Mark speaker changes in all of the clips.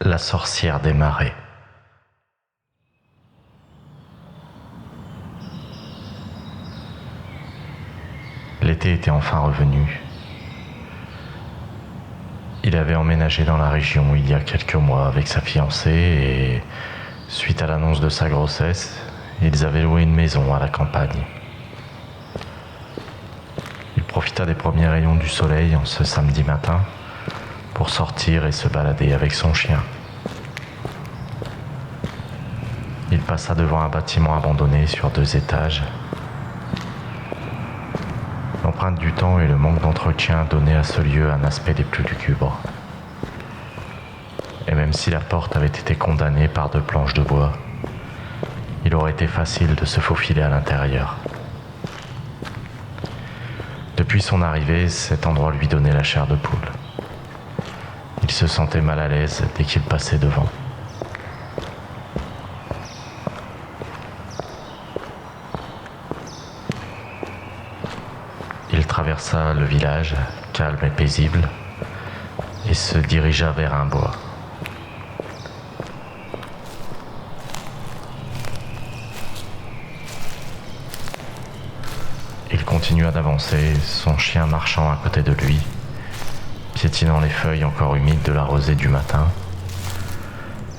Speaker 1: La sorcière des marais. L'été était enfin revenu. Il avait emménagé dans la région il y a quelques mois avec sa fiancée et, suite à l'annonce de sa grossesse, ils avaient loué une maison à la campagne. Il profita des premiers rayons du soleil en ce samedi matin pour sortir et se balader avec son chien. Il passa devant un bâtiment abandonné sur 2 étages. L'empreinte du temps et le manque d'entretien donnaient à ce lieu un aspect des plus lugubres. Et même si la porte avait été condamnée par 2 planches de bois, il aurait été facile de se faufiler à l'intérieur. Depuis son arrivée, cet endroit lui donnait la chair de poule. Il se sentait mal à l'aise dès qu'il passait devant. Il traversa le village, calme et paisible, et se dirigea vers un bois. Il continua d'avancer, son chien marchant à côté de lui, piétinant les feuilles encore humides de la rosée du matin,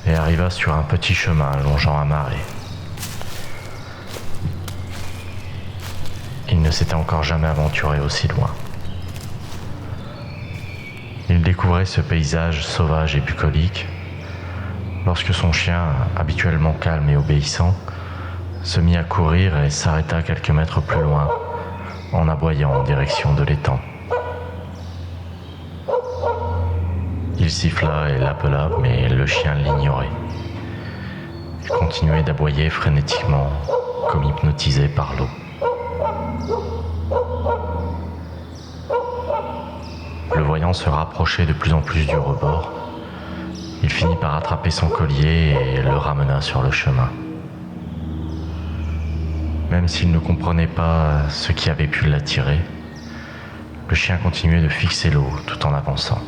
Speaker 1: et arriva sur un petit chemin longeant un marais. Il ne s'était encore jamais aventuré aussi loin. Il découvrait ce paysage sauvage et bucolique lorsque son chien, habituellement calme et obéissant, se mit à courir et s'arrêta quelques mètres plus loin en aboyant en direction de l'étang. Il siffla et l'appela, mais le chien l'ignorait. Il continuait d'aboyer frénétiquement, comme hypnotisé par l'eau. Le voyant se rapprocher de plus en plus du rebord, il finit par attraper son collier et le ramena sur le chemin. Même s'il ne comprenait pas ce qui avait pu l'attirer, le chien continuait de fixer l'eau tout en avançant.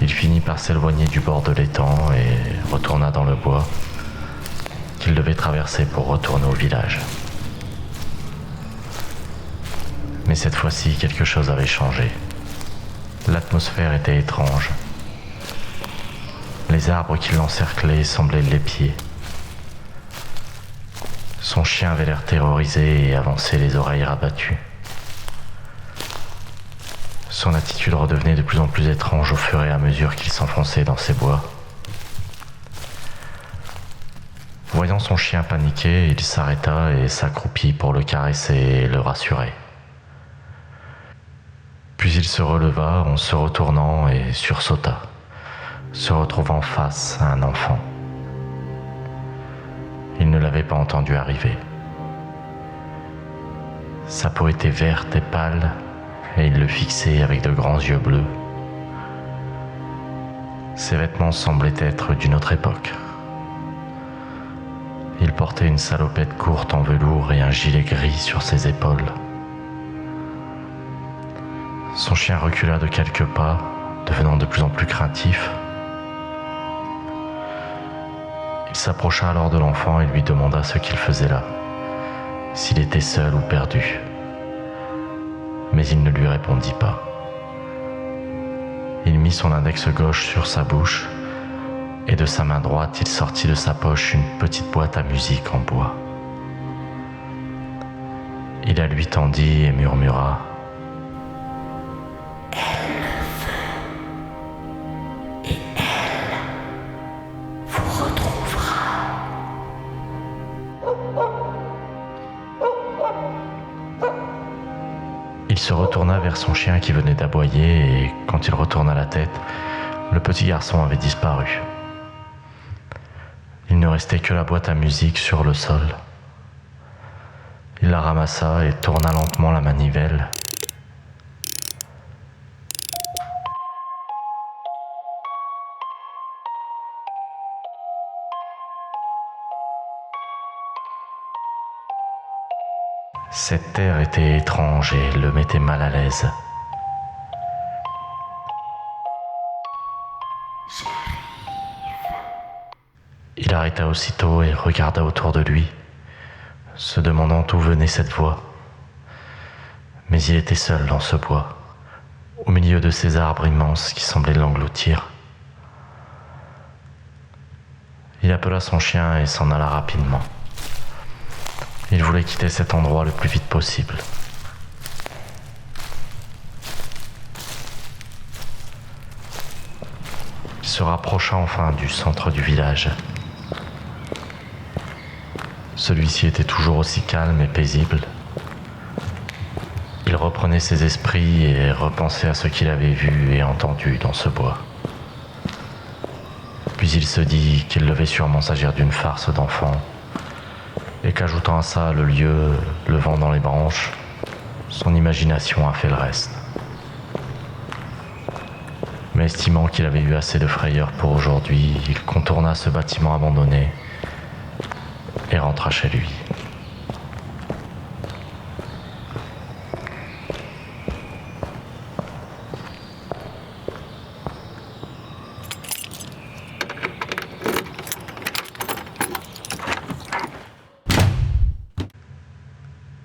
Speaker 1: Il finit par s'éloigner du bord de l'étang et retourna dans le bois qu'il devait traverser pour retourner au village. Mais cette fois-ci, quelque chose avait changé. L'atmosphère était étrange. Les arbres qui l'encerclaient semblaient l'épier. Son chien avait l'air terrorisé et avançait les oreilles rabattues. Son attitude redevenait de plus en plus étrange au fur et à mesure qu'il s'enfonçait dans ces bois. Voyant son chien paniquer, il s'arrêta et s'accroupit pour le caresser et le rassurer. Puis il se releva en se retournant et sursauta, se retrouvant face à un enfant. Il ne l'avait pas entendu arriver. Sa peau était verte et pâle, et il le fixait avec de grands yeux bleus. Ses vêtements semblaient être d'une autre époque. Il portait une salopette courte en velours et un gilet gris sur ses épaules. Son chien recula de quelques pas, devenant de plus en plus craintif. Il s'approcha alors de l'enfant et lui demanda ce qu'il faisait là, s'il était seul ou perdu. Mais il ne lui répondit pas. Il mit son index gauche sur sa bouche et de sa main droite, il sortit de sa poche une petite boîte à musique en bois. Il la lui tendit et murmura : Il se retourna vers son chien qui venait d'aboyer et quand il retourna la tête, le petit garçon avait disparu. Il ne restait que la boîte à musique sur le sol. Il la ramassa et tourna lentement la manivelle. Cet air était étrange et le mettait mal à l'aise. Il arrêta aussitôt et regarda autour de lui, se demandant d'où venait cette voix. Mais il était seul dans ce bois, au milieu de ces arbres immenses qui semblaient l'engloutir. Il appela son chien et s'en alla rapidement. Il voulait quitter cet endroit le plus vite possible. Il se rapprocha enfin du centre du village. Celui-ci était toujours aussi calme et paisible. Il reprenait ses esprits et repensait à ce qu'il avait vu et entendu dans ce bois. Puis il se dit qu'il devait sûrement s'agir d'une farce d'enfant, et qu'ajoutant à ça le lieu, le vent dans les branches, son imagination a fait le reste. Mais estimant qu'il avait eu assez de frayeur pour aujourd'hui, il contourna ce bâtiment abandonné et rentra chez lui.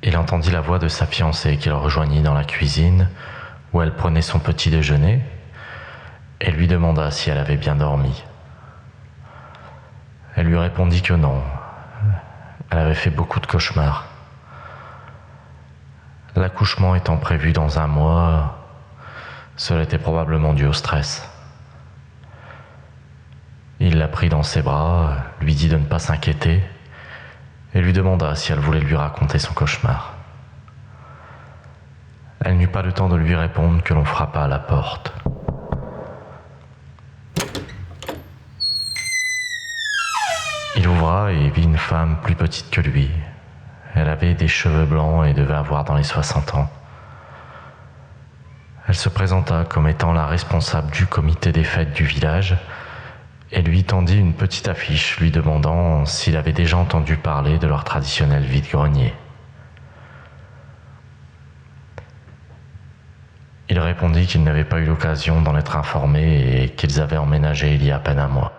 Speaker 1: Il entendit la voix de sa fiancée qu'il rejoignit dans la cuisine où elle prenait son petit déjeuner et lui demanda si elle avait bien dormi. Elle lui répondit que non. Elle avait fait beaucoup de cauchemars. L'accouchement étant prévu dans 1 mois, cela était probablement dû au stress. Il la prit dans ses bras, lui dit de ne pas s'inquiéter et lui demanda si elle voulait lui raconter son cauchemar. Elle n'eut pas le temps de lui répondre que l'on frappa à la porte. Il ouvra et vit une femme plus petite que lui. Elle avait des cheveux blancs et devait avoir dans les 60 ans. Elle se présenta comme étant la responsable du comité des fêtes du village et lui tendit une petite affiche lui demandant s'il avait déjà entendu parler de leur traditionnel vide-grenier. Il répondit qu'il n'avait pas eu l'occasion d'en être informé et qu'ils avaient emménagé il y a à peine 1 mois.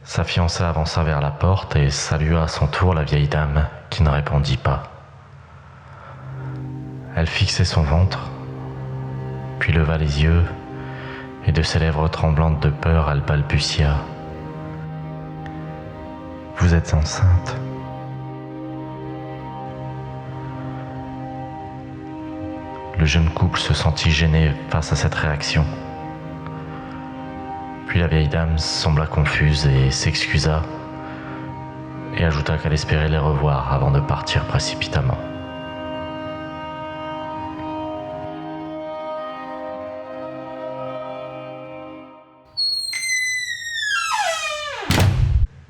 Speaker 1: Sa fiancée avança vers la porte et salua à son tour la vieille dame qui ne répondit pas. Elle fixait son ventre, puis leva les yeux et de ses lèvres tremblantes de peur, elle balbutia. « Vous êtes enceinte ?» Le jeune couple se sentit gêné face à cette réaction. Puis la vieille dame sembla confuse et s'excusa et ajouta qu'elle espérait les revoir avant de partir précipitamment.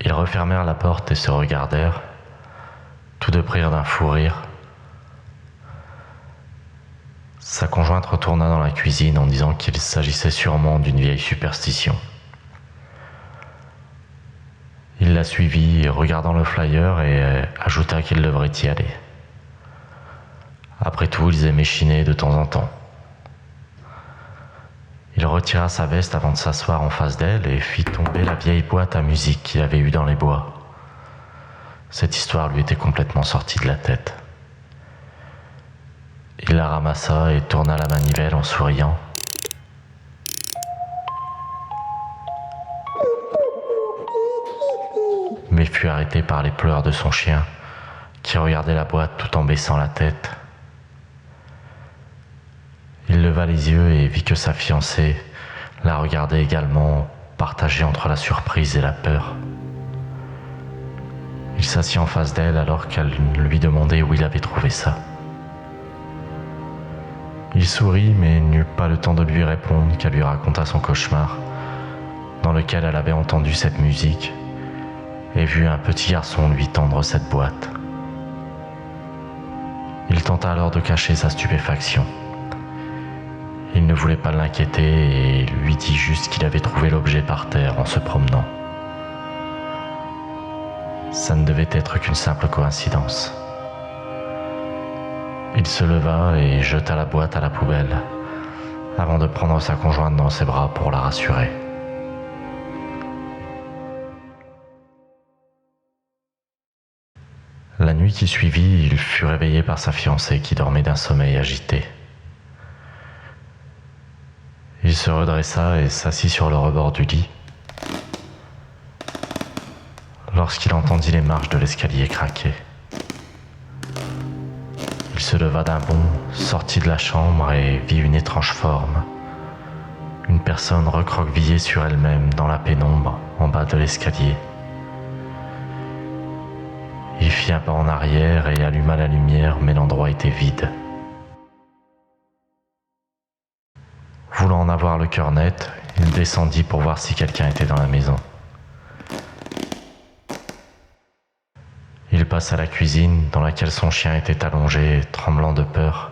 Speaker 1: Ils refermèrent la porte et se regardèrent, tous deux prirent d'un fou rire. Sa conjointe retourna dans la cuisine en disant qu'il s'agissait sûrement d'une vieille superstition. Il la suivit, regardant le flyer, et ajouta qu'il devrait y aller. Après tout, ils aimaient chiner de temps en temps. Il retira sa veste avant de s'asseoir en face d'elle et fit tomber la vieille boîte à musique qu'il avait eue dans les bois. Cette histoire lui était complètement sortie de la tête. Il la ramassa et tourna la manivelle en souriant. Mais fut arrêté par les pleurs de son chien, qui regardait la boîte tout en baissant la tête. Il leva les yeux et vit que sa fiancée la regardait également, partagée entre la surprise et la peur. Il s'assit en face d'elle alors qu'elle lui demandait où il avait trouvé ça. Il sourit mais n'eut pas le temps de lui répondre qu'elle lui raconta son cauchemar, dans lequel elle avait entendu cette musique et vu un petit garçon lui tendre cette boîte. Il tenta alors de cacher sa stupéfaction. Il ne voulait pas l'inquiéter et lui dit juste qu'il avait trouvé l'objet par terre en se promenant. Ça ne devait être qu'une simple coïncidence. Il se leva et jeta la boîte à la poubelle, avant de prendre sa conjointe dans ses bras pour la rassurer. La nuit qui suivit, il fut réveillé par sa fiancée qui dormait d'un sommeil agité. Il se redressa et s'assit sur le rebord du lit lorsqu'il entendit les marches de l'escalier craquer. Il se leva d'un bond, sortit de la chambre et vit une étrange forme. Une personne recroquevillée sur elle-même dans la pénombre en bas de l'escalier. Il fit un pas en arrière et alluma la lumière, mais l'endroit était vide. Voulant en avoir le cœur net, il descendit pour voir si quelqu'un était dans la maison. Il passa à la cuisine, dans laquelle son chien était allongé, tremblant de peur.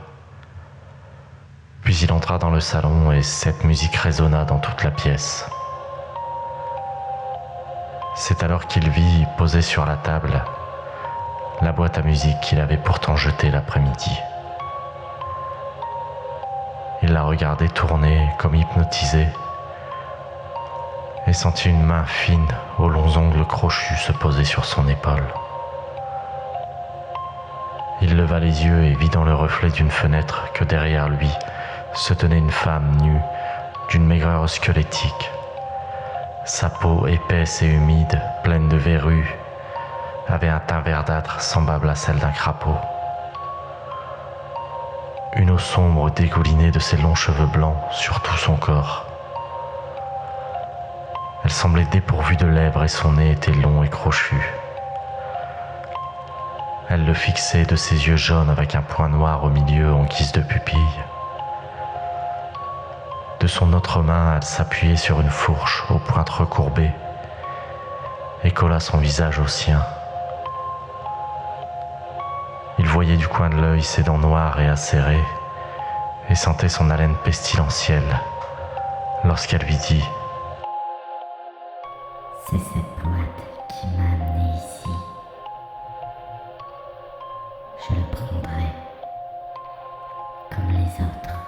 Speaker 1: Puis il entra dans le salon et cette musique résonna dans toute la pièce. C'est alors qu'il vit, posée sur la table, la boîte à musique qu'il avait pourtant jetée l'après-midi. Il la regardait tourner comme hypnotisé et sentit une main fine aux longs ongles crochus se poser sur son épaule. Il leva les yeux et vit dans le reflet d'une fenêtre que derrière lui se tenait une femme nue d'une maigreur squelettique. Sa peau épaisse et humide, pleine de verrues, avait un teint verdâtre semblable à celle d'un crapaud. Une eau sombre dégoulinait de ses longs cheveux blancs sur tout son corps. Elle semblait dépourvue de lèvres et son nez était long et crochu. Elle le fixait de ses yeux jaunes avec un point noir au milieu en guise de pupille. De son autre main, elle s'appuyait sur une fourche aux pointes recourbées et colla son visage au sien. Il voyait du coin de l'œil ses dents noires et acérées et sentait son haleine pestilentielle lorsqu'elle lui dit
Speaker 2: « C'est cette boîte qui m'a amené ici. Je le prendrai comme les autres.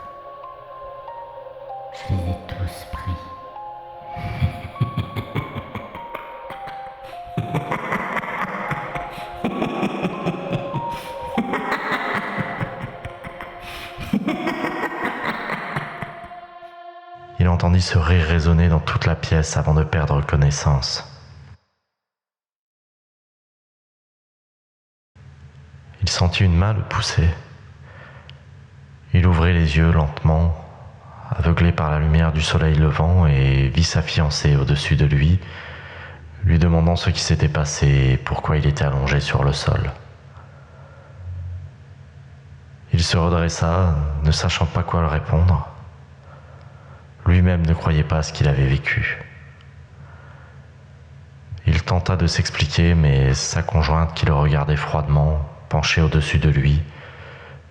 Speaker 2: Je les ai tous pris. »
Speaker 1: Il entendit ce rire résonner dans toute la pièce avant de perdre connaissance. Il sentit une main le pousser. Il ouvrit les yeux lentement, aveuglé par la lumière du soleil levant, et vit sa fiancée au-dessus de lui, lui demandant ce qui s'était passé et pourquoi il était allongé sur le sol. Il se redressa, ne sachant pas quoi répondre. Lui-même ne croyait pas à ce qu'il avait vécu. Il tenta de s'expliquer, mais sa conjointe, qui le regardait froidement, penchée au-dessus de lui,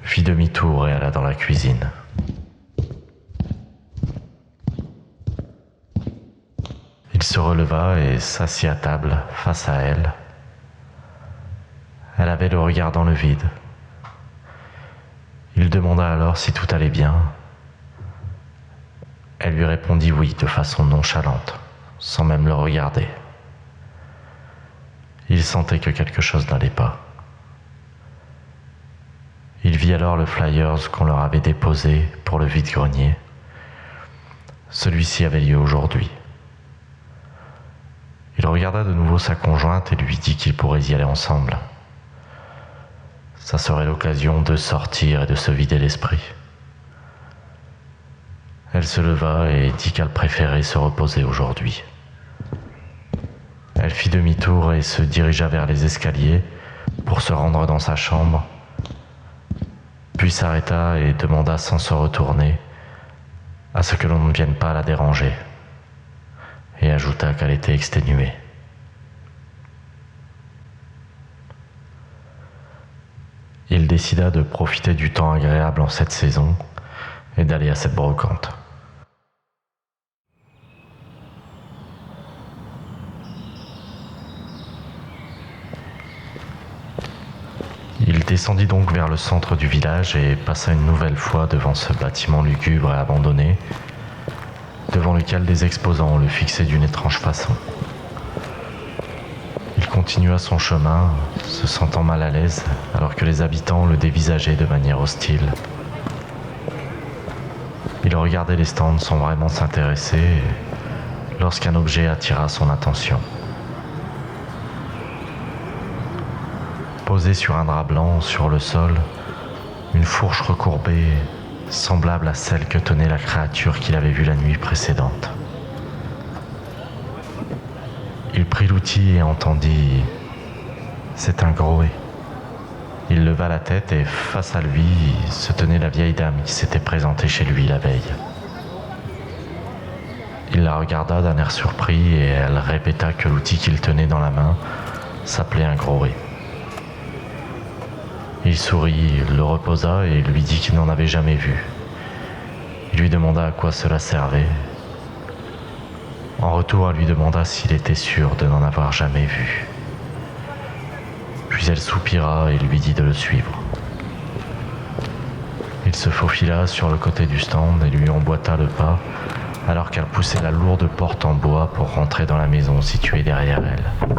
Speaker 1: fit demi-tour et alla dans la cuisine. Il se releva et s'assit à table, face à elle. Elle avait le regard dans le vide. Il demanda alors si tout allait bien. Elle lui répondit oui de façon nonchalante, sans même le regarder. Il sentait que quelque chose n'allait pas. Il vit alors le flyers qu'on leur avait déposé pour le vide-grenier. Celui-ci avait lieu aujourd'hui. Il regarda de nouveau sa conjointe et lui dit qu'ils pourraient y aller ensemble. Ça serait l'occasion de sortir et de se vider l'esprit. Elle se leva et dit qu'elle préférait se reposer aujourd'hui. Elle fit demi-tour et se dirigea vers les escaliers pour se rendre dans sa chambre, puis s'arrêta et demanda sans se retourner à ce que l'on ne vienne pas la déranger, et ajouta qu'elle était exténuée. Il décida de profiter du temps agréable en cette saison et d'aller à cette brocante. Il descendit donc vers le centre du village et passa une nouvelle fois devant ce bâtiment lugubre et abandonné, devant lequel des exposants le fixaient d'une étrange façon. Il continua son chemin, se sentant mal à l'aise, alors que les habitants le dévisageaient de manière hostile. Il regardait les stands sans vraiment s'intéresser, lorsqu'un objet attira son attention. Posée sur un drap blanc sur le sol, une fourche recourbée, semblable à celle que tenait la créature qu'il avait vue la nuit précédente. Il prit l'outil et entendit « C'est un Groé ». Il leva la tête et face à lui se tenait la vieille dame qui s'était présentée chez lui la veille. Il la regarda d'un air surpris et elle répéta que l'outil qu'il tenait dans la main s'appelait un Groé. Il sourit, le reposa et lui dit qu'il n'en avait jamais vu. Il lui demanda à quoi cela servait. En retour, elle lui demanda s'il était sûr de n'en avoir jamais vu. Puis elle soupira et lui dit de le suivre. Il se faufila sur le côté du stand et lui emboîta le pas alors qu'elle poussait la lourde porte en bois pour rentrer dans la maison située derrière elle.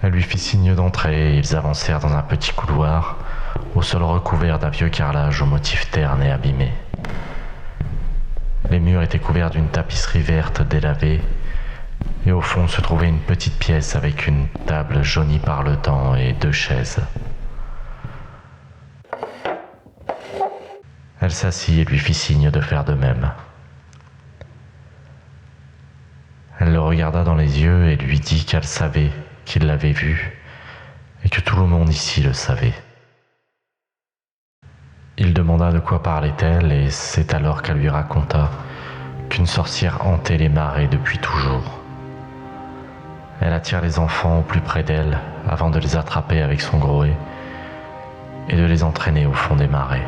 Speaker 1: Elle lui fit signe d'entrer et ils avancèrent dans un petit couloir au sol recouvert d'un vieux carrelage au motif terne et abîmé. Les murs étaient couverts d'une tapisserie verte délavée et au fond se trouvait une petite pièce avec une table jaunie par le temps et 2 chaises. Elle s'assit et lui fit signe de faire de même. Elle le regarda dans les yeux et lui dit qu'elle savait qu'il l'avait vu et que tout le monde ici le savait. Il demanda de quoi parlait-elle et c'est alors qu'elle lui raconta qu'une sorcière hantait les marais depuis toujours. Elle attire les enfants au plus près d'elle avant de les attraper avec son Groé et de les entraîner au fond des marais.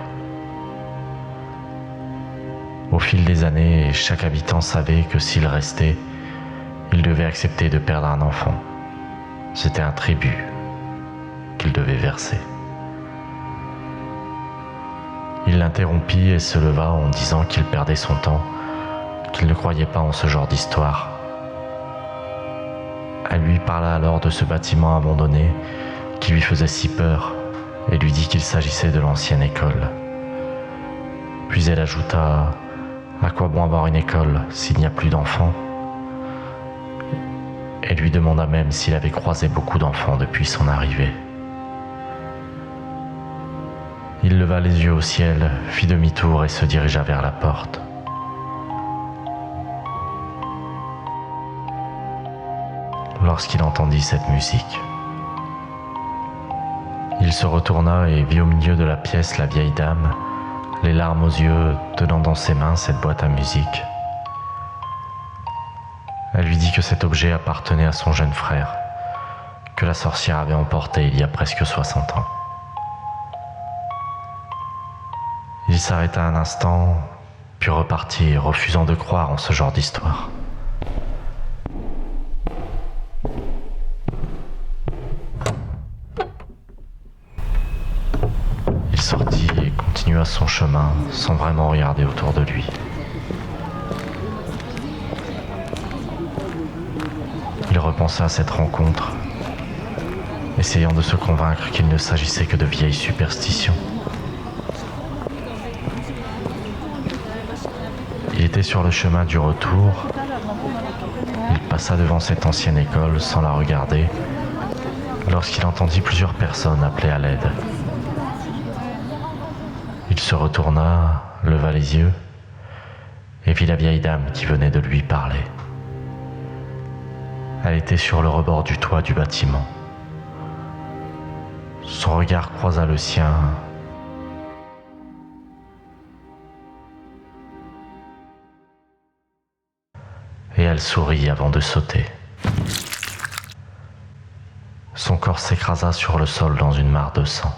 Speaker 1: Au fil des années, chaque habitant savait que s'il restait, il devait accepter de perdre un enfant. C'était un tribut qu'il devait verser. Il l'interrompit et se leva en disant qu'il perdait son temps, qu'il ne croyait pas en ce genre d'histoire. Elle lui parla alors de ce bâtiment abandonné qui lui faisait si peur et lui dit qu'il s'agissait de l'ancienne école. Puis elle ajouta « À quoi bon avoir une école s'il n'y a plus d'enfants ?» et lui demanda même s'il avait croisé beaucoup d'enfants depuis son arrivée. Il leva les yeux au ciel, fit demi-tour et se dirigea vers la porte. Lorsqu'il entendit cette musique, il se retourna et vit au milieu de la pièce la vieille dame, les larmes aux yeux, tenant dans ses mains cette boîte à musique. Elle lui dit que cet objet appartenait à son jeune frère, que la sorcière avait emporté il y a presque 60 ans. Il s'arrêta un instant, puis repartit, refusant de croire en ce genre d'histoire. Il sortit et continua son chemin sans vraiment regarder autour de lui. Il repensa à cette rencontre, essayant de se convaincre qu'il ne s'agissait que de vieilles superstitions. Il était sur le chemin du retour. Il passa devant cette ancienne école sans la regarder lorsqu'il entendit plusieurs personnes appeler à l'aide. Il se retourna, leva les yeux et vit la vieille dame qui venait de lui parler. Elle était sur le rebord du toit du bâtiment. Son regard croisa le sien. Et elle sourit avant de sauter. Son corps s'écrasa sur le sol dans une mare de sang.